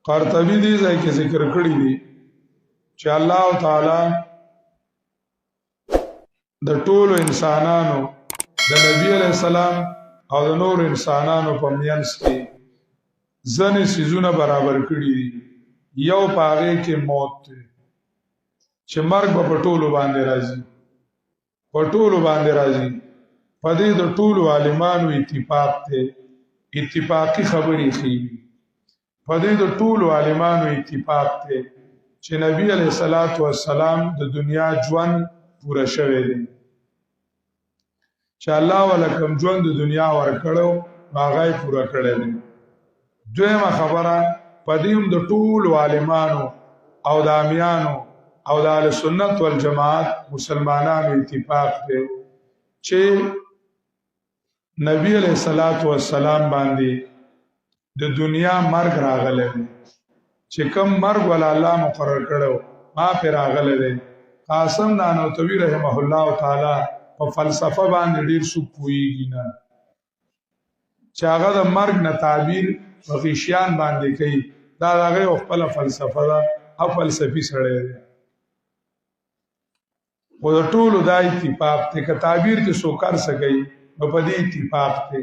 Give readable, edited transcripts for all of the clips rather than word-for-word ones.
قرطبی دې ځای کې ذکر کړی دی چې الله تعالی د ټولو انسانانو د نبی علیہ السلام او د نور انسانانو په منځ کې ځنې سيزونه برابر کړي دي. یو پاغه کې موت دی چې مرګ په ټولو باندې راځي، په ټولو باندې راځي. په دې د ټولو عالمانو اتفاق دی، اتفاقی خبرې خېږي. په دې د ټولو عالمانو اتفاق دی چې نبی علیہ الصلوۃ والسلام د دنیا ژوند پوره شوی دی، چې الله ولکم ژوند د دنیا ورکړو هغه پوره کړی دی. دویمه خبره په دې د ټولو عالمانو او د امیانو او د اهل سنت والجماعت مسلمانانو اتفاق دی چې نبی علیہ الصلوۃ والسلام باندې د دنیا مرګ راغلی دی، چې کم مرګ ول الله مقرر کړو ما پر راغلی دی. قاسم نانوتوی رحمه الله تعالی په فلسفه باندې ډیر څه پوهیږي نه، چې هغه د مرګ نه تعبیر په غیشیان باندې کوي. دا هغه خپل فلسفه ده او فلسفي سره دی. او د ټولو دا اتفاق ته که تعبیر کې سو کار سکی نو په دې اتفاق ته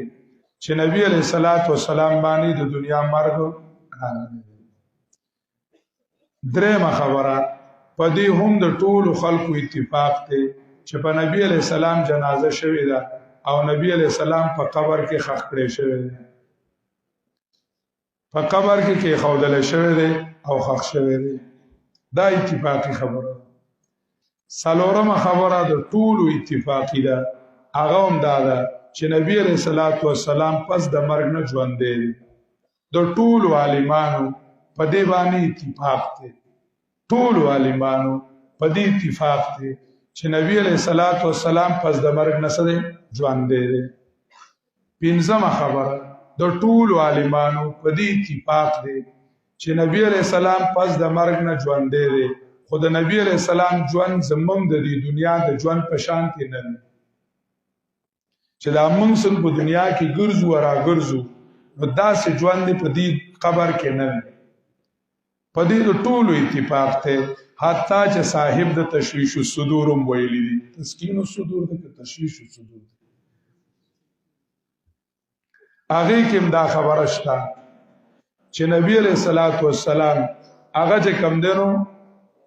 چې نبی علیہ الصلوۃ والسلام باندې د دنیا مرګ راغلی. درېمه خبره په دې هم د ټولو خلقو اتفاق ته چې په نبی علیہ السلام جنازه شوې ده او نبی علیہ السلام په قبر کې خښ کړی شوی دی، په قبر کې خودل شوی دی او خښ شوی دی. دا اتفاقی خبره. څلورمه خبره د ټولو اتفاقی ده، هغه هم دا ده چې نبی علیہ الصلوۃ والسلام پس د مرګ نه ژوند دی. د ټولو عالمانو په دې باندې اتفاق دی، ټولو عالمانو په دې اتفاق دی چې نبی علیہ الصلوۃ والسلام پس د مرګ نه سره ژوند دی. پنځمه خبره د ټولو عالمانو په دې اتفاق دی چې نبی علیہ السلام پس د مرګ نه ژوند دی. خو د نبی علیہ السلام ژوند زموږ د دې دنیا د ژوند په شان کې نه دی، چې دا موږ څنګه په دنیا کې ګرځو او راګرځو نو داسې ژوند په دې قبر کې نه دی. په دې د ټولو اتفاق ته حتی چې صاحب د تشویش الصدور هم ویلي دي، تسکین الصدور د تشویش الصدور هغه کې دا خبره شته چې نبی علیہ الصلوۃ والسلام هغه چې کم دنو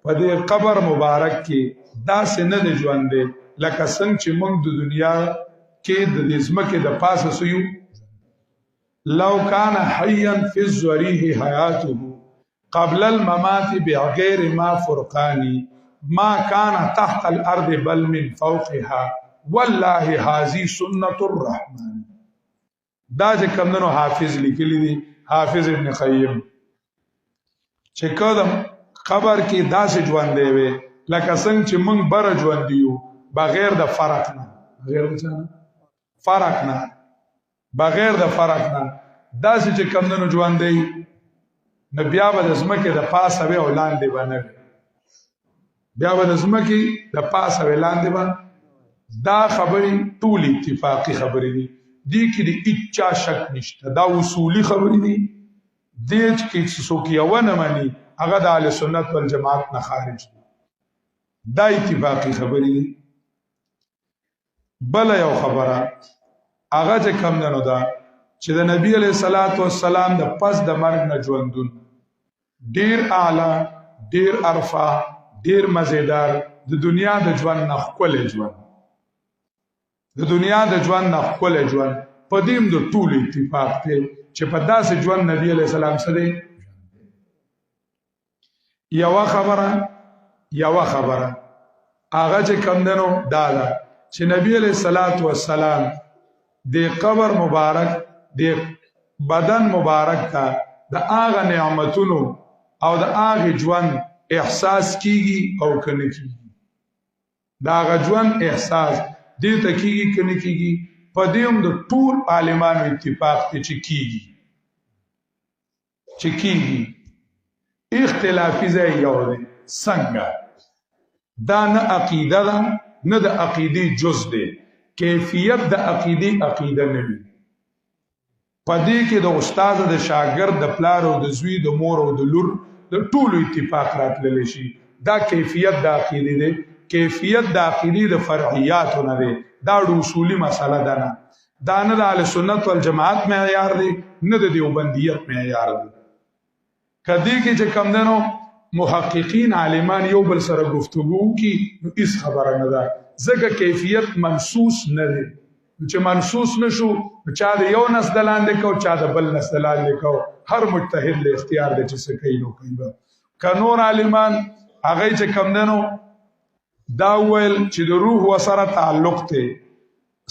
په دې قبر مبارک کې داسې نه دی ژوند دی لکه څنګه چې موږ د دنیا کې د دې ځمکې د پاسه سویو. لو کان حیا فی الذریح حیاته قبل الممات بغیر ما فرقانی ما کان تحت الارض بل من فوقها والله هذه سنت الرحمن. دا چې کمنو حافظ لیکلی دی، حافظ ابن قیم، چې کدم قبر کې داسې ژوند دی وي لکه څنګه چې موږ بره ژوند دیو بغیر د فرق نه، بغیر د فرق نه، بغیر د فرق نه داسې چې کمنو ژوند دی نو بیا به د ځمکې د پاسه وي او لاندې به نه وي، بیا به د ځمکې د پاسه وي لاندې به. دا خبرې ټول اتفاقی خبرې دي، دې کې د هیچا شک نشته، دا اصولي خبرې دي. دې کې څوک یو نه مانی هغه د اهل سنت والجماعت نه خارج دي. دا اتفاقی خبرې دي. بل یو خبره هغه چې کم نه ده چې د نبی علیہ الصلوۃ والسلام د پس د مرګ نه ژوندون ډیر اعلی، ډیر ارفع، ډیر مزیدار، د دنیا د ژوند نه ښکلی ژوند، د دنیا د ژوند نه ښکلی ژوند. په دې د ټول اتفاق دی چې په داسې ژوند نبی علیہ السلام سره. یوه خبره هغه چې کم دنو دا ده چې نبی علیہ الصلوۃ والسلام د قبر مبارک د بدن مبارک ته د هغه نعمتونو او د هغه ژوند احساس کیږي او کنه کیږي. دا هغه ژوند احساس دې ته کیږي کنه کیږي. په دې هم د ټول عالمانو اتفاق ته چې کیږي. اختلافي ځای یو دی څنګه؟ دا نه عقیده ده نه د عقیدې جز دی، کیفیت د عقیده نه وي. پدې کې د استاد د شاګرد د پلار او د زوی د مور او د لور د ټولو اتفاق راتللی شي. دا کیفیت د عقیدې دی. کیفیت د عقیدې د فرعیاتو نه دی. دا د اصولي مسله ده نه. دا نه د اهل سنت والجماعت معیار دی، نه د دیوبندیت معیار دی. کدی کې چې کم دنو محققین عالمان یو بل سره گفتگو کی نو اس خبره نه ده. ځکه کیفیت منصوص نه دی. چې منصوص نشو چا د یو نس دلاندې کو چا د بل نس دلاندې کو، هر مجتهد له اختیار دی چې څه کوي نو کوي. که نور عالمان هغه چې کم دنو دا ویل چې د روح وسره تعلق ته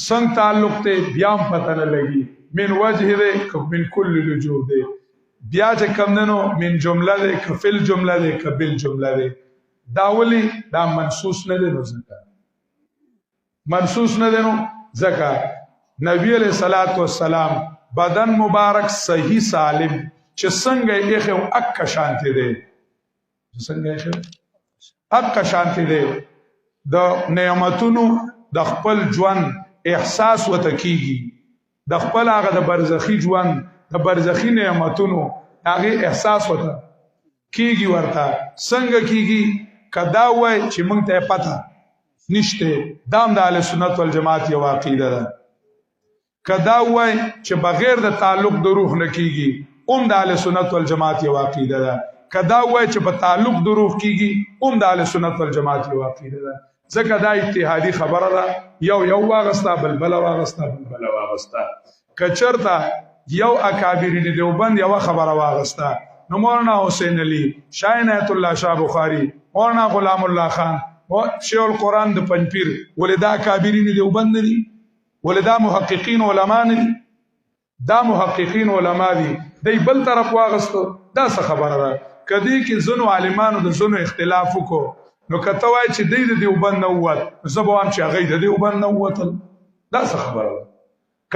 څنګه تعلق ته بیا هم پته نه لګي، من وجه دی که من کل الوجوه دی، بیا چې کم دنو من جمله دی که فل جمله دی که بل جمله دی. دا ولی دا منصوص نه دی. نو ځکه منصوص نه دی نو ځکه نبی علیہ الصلوۃ والسلام بدن مبارک صحیح سالم چې څنګه یې خو اک شانتی دی، څنګه یې اک شانتی دی، د نعمتونو د خپل ژوند احساس وته کیږي، د خپل هغه د برزخی ژوند د برزخی نعمتونو هغه احساس وته کیږي. ورته څنګه کیږي؟ کدا وای چې موږ ته پته نشته، دام د اهل سنت والجماعت یو عقیده ده. کدا وای چې بغیر د تعلق د روح نه کیږي، د اهل سنت والجماعت یو عقیده ده. کدا وای چې په تعلق د روح کیږي، د اهل سنت والجماعت یو عقیده ده. ځکه دا اجتهادي خبره ده. یو واغستا بلبل واغستا بلبل واغستا. کچرتا یو اکابرین دیوبند یو خبره واغستا، نو مولانا حسین علی، شاه عنایت الله شاه بخاری، مولانا غلام الله خان، شیخ القرآن د پنځپیر، ولدا اکابرین دیوبند دي، ولدا محققین علما نه دي. دا محققین علما دي، دی بل طرف واغستو. دا څه خبره ده؟ کدی کې زنو عالمانو د زنو اختلاف وکړو، نو کته وای چې دی د دیوبند نه ووت، زه به وایم چې هغه د دیوبند نه ووتل. دا څه خبره ده؟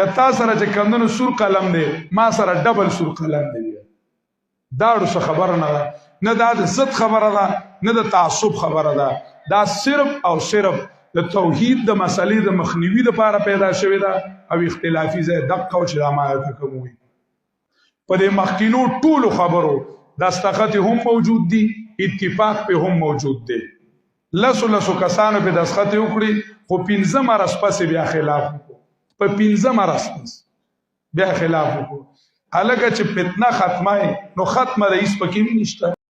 کتا سره چې کمندونو سور قلم دی، ما سره ډبل سور قلم دی. دا څه خبره نه ده. نه دا د ضد خبره ده، نه د تعصب خبره ده. دا صرف او صرف د توحید د مسلې د مخنیوي لپاره پیدا شوی ده، او اختلافي ځای دقه او چې رامایته کوي. په دې مخکینو ټولو خبرو دستخط هم موجود دي، اتفاق په هم موجود دی. لسو کسانو په دستخط وکړي، خو 15 مرز پس بیا خلاف وکړو. په 15 مرز پس بیا خلاف وکړو. الګه چې فتنه ختمه نو ختمه رئیس پکې نشته.